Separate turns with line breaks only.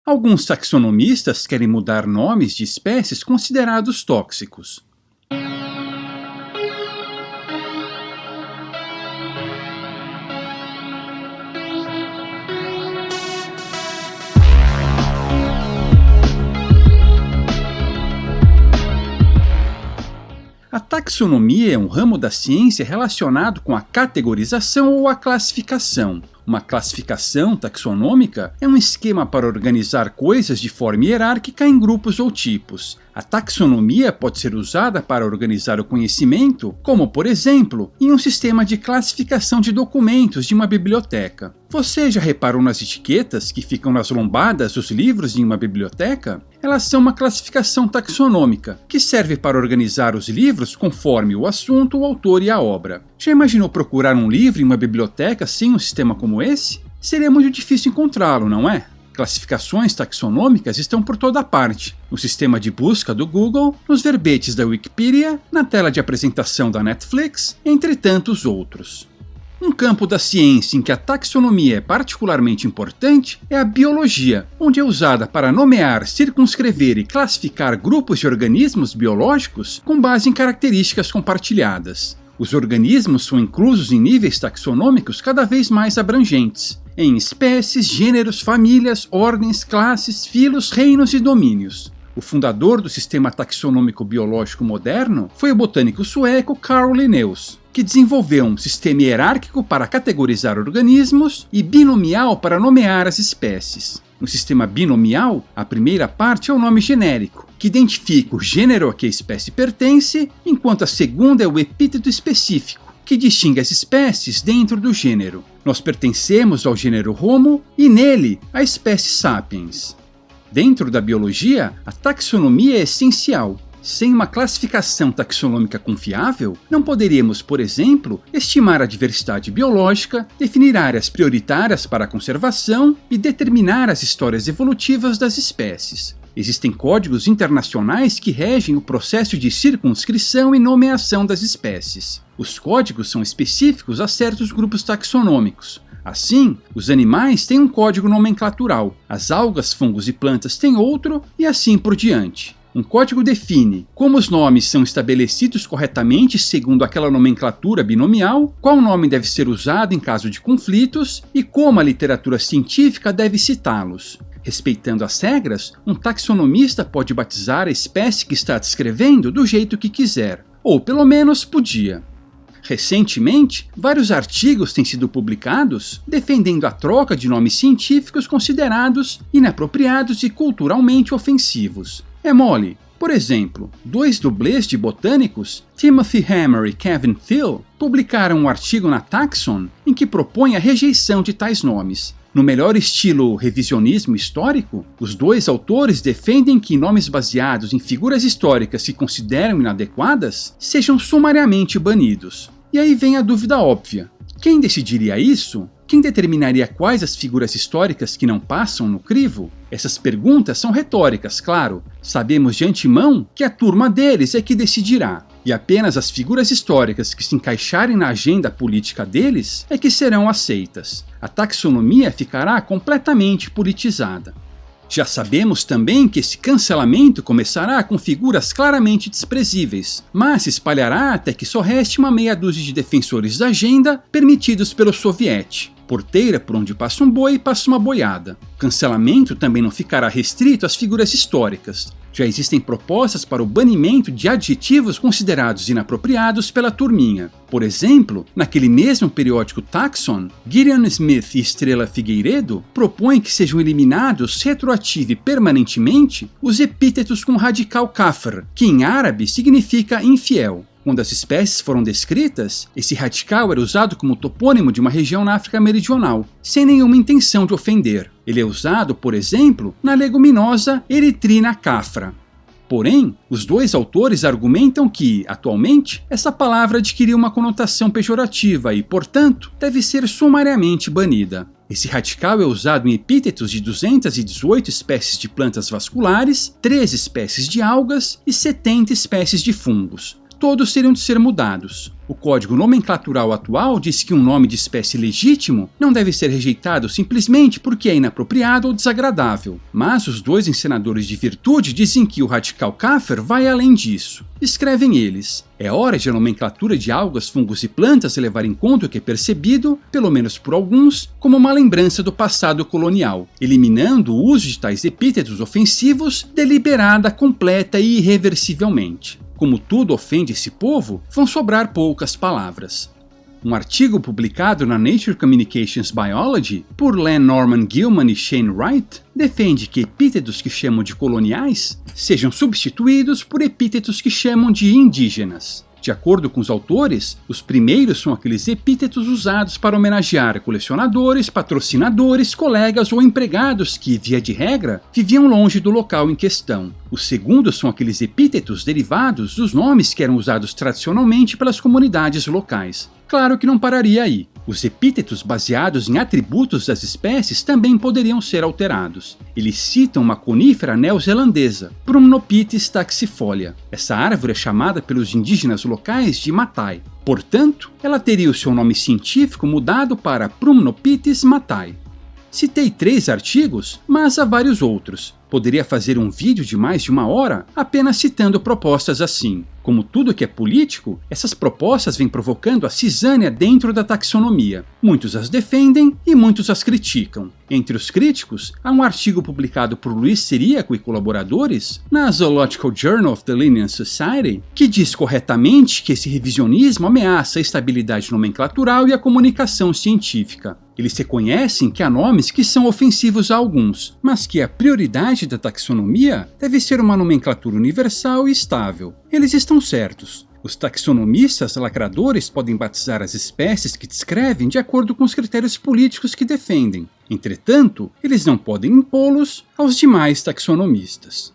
Alguns taxonomistas querem mudar nomes de espécies considerados tóxicos. A taxonomia é um ramo da ciência relacionado com a categorização ou a classificação. Uma classificação taxonômica é um esquema para organizar coisas de forma hierárquica em grupos ou tipos. A taxonomia pode ser usada para organizar o conhecimento, como, por exemplo, em um sistema de classificação de documentos de uma biblioteca. Você já reparou nas etiquetas que ficam nas lombadas dos livros em uma biblioteca? Elas são uma classificação taxonômica, que serve para organizar os livros conforme o assunto, o autor e a obra. Já imaginou procurar um livro em uma biblioteca sem um sistema como esse? Seria muito difícil encontrá-lo, não é? Classificações taxonômicas estão por toda parte, no sistema de busca do Google, nos verbetes da Wikipedia, na tela de apresentação da Netflix, entre tantos outros. Um campo da ciência em que a taxonomia é particularmente importante é a biologia, onde é usada para nomear, circunscrever e classificar grupos de organismos biológicos com base em características compartilhadas. Os organismos são inclusos em níveis taxonômicos cada vez mais abrangentes, em espécies, gêneros, famílias, ordens, classes, filos, reinos e domínios. O fundador do sistema taxonômico biológico moderno foi o botânico sueco Carl Linnaeus, que desenvolveu um sistema hierárquico para categorizar organismos e binomial para nomear as espécies. No sistema binomial, a primeira parte é o nome genérico, que identifica o gênero a que a espécie pertence, enquanto a segunda é o epíteto específico, que distingue as espécies dentro do gênero. Nós pertencemos ao gênero Homo e nele a espécie Sapiens. Dentro da biologia, a taxonomia é essencial. Sem uma classificação taxonômica confiável, não poderíamos, por exemplo, estimar a diversidade biológica, definir áreas prioritárias para a conservação e determinar as histórias evolutivas das espécies. Existem códigos internacionais que regem o processo de circunscrição e nomeação das espécies. Os códigos são específicos a certos grupos taxonômicos. Assim, os animais têm um código nomenclatural, as algas, fungos e plantas têm outro, e assim por diante. Um código define como os nomes são estabelecidos corretamente segundo aquela nomenclatura binomial, qual nome deve ser usado em caso de conflitos e como a literatura científica deve citá-los. Respeitando as regras, um taxonomista pode batizar a espécie que está descrevendo do jeito que quiser, ou pelo menos podia. Recentemente, vários artigos têm sido publicados defendendo a troca de nomes científicos considerados inapropriados e culturalmente ofensivos. É mole. Por exemplo, dois dublês de botânicos, Timothy Hammer e Kevin Thiel, publicaram um artigo na Taxon em que propõe a rejeição de tais nomes. No melhor estilo revisionismo histórico, os dois autores defendem que nomes baseados em figuras históricas que consideram inadequadas sejam sumariamente banidos. E aí vem a dúvida óbvia. Quem decidiria isso? Quem determinaria quais as figuras históricas que não passam no crivo? Essas perguntas são retóricas, claro. Sabemos de antemão que a turma deles é que decidirá. E apenas as figuras históricas que se encaixarem na agenda política deles é que serão aceitas. A taxonomia ficará completamente politizada. Já sabemos também que esse cancelamento começará com figuras claramente desprezíveis, mas se espalhará até que só reste uma meia dúzia de defensores da agenda permitidos pelo soviete. Porteira por onde passa um boi, passa uma boiada. O cancelamento também não ficará restrito às figuras históricas. Já existem propostas para o banimento de adjetivos considerados inapropriados pela turminha. Por exemplo, naquele mesmo periódico Taxon, Gideon Smith e Estrela Figueiredo propõem que sejam eliminados retroativa e permanentemente os epítetos com radical kafr, que em árabe significa infiel. Quando as espécies foram descritas, esse radical era usado como topônimo de uma região na África Meridional, sem nenhuma intenção de ofender. Ele é usado, por exemplo, na leguminosa Erythrina cafra. Porém, os dois autores argumentam que, atualmente, essa palavra adquiriu uma conotação pejorativa e, portanto, deve ser sumariamente banida. Esse radical é usado em epítetos de 218 espécies de plantas vasculares, 13 espécies de algas e 70 espécies de fungos. todos teriam de ser mudados. O código nomenclatural atual diz que um nome de espécie legítimo não deve ser rejeitado simplesmente porque é inapropriado ou desagradável. Mas os dois encenadores de virtude dizem que o radical Kaffer vai além disso. Escrevem eles: é hora de a nomenclatura de algas, fungos e plantas levar em conta o que é percebido, pelo menos por alguns, como uma lembrança do passado colonial, eliminando o uso de tais epítetos ofensivos deliberada, completa e irreversivelmente. Como tudo ofende esse povo, vão sobrar poucas palavras. Um artigo publicado na Nature Communications Biology por Len Norman Gilman e Shane Wright defende que epítetos que chamam de coloniais sejam substituídos por epítetos que chamam de indígenas. De acordo com os autores, os primeiros são aqueles epítetos usados para homenagear colecionadores, patrocinadores, colegas ou empregados que, via de regra, viviam longe do local em questão. Os segundos são aqueles epítetos derivados dos nomes que eram usados tradicionalmente pelas comunidades locais. Claro que não pararia aí. Os epítetos baseados em atributos das espécies também poderiam ser alterados. Eles citam uma conífera neozelandesa, Prumnopithis taxifolia. Essa árvore é chamada pelos indígenas locais de matai. Portanto, ela teria o seu nome científico mudado para Prumnopithis matai. Citei 3 artigos, mas há vários outros. Poderia fazer um vídeo de mais de 1 hora apenas citando propostas assim. Como tudo que é político, essas propostas vêm provocando a cisânia dentro da taxonomia. Muitos as defendem e muitos as criticam. Entre os críticos, há um artigo publicado por Luiz Ciríaco e colaboradores na Zoological Journal of the Linnean Society que diz corretamente que esse revisionismo ameaça a estabilidade nomenclatural e a comunicação científica. Eles reconhecem que há nomes que são ofensivos a alguns, mas que a prioridade da taxonomia deve ser uma nomenclatura universal e estável. Eles estão certos. Os taxonomistas lacradores podem batizar as espécies que descrevem de acordo com os critérios políticos que defendem. Entretanto, eles não podem impô-los aos demais taxonomistas.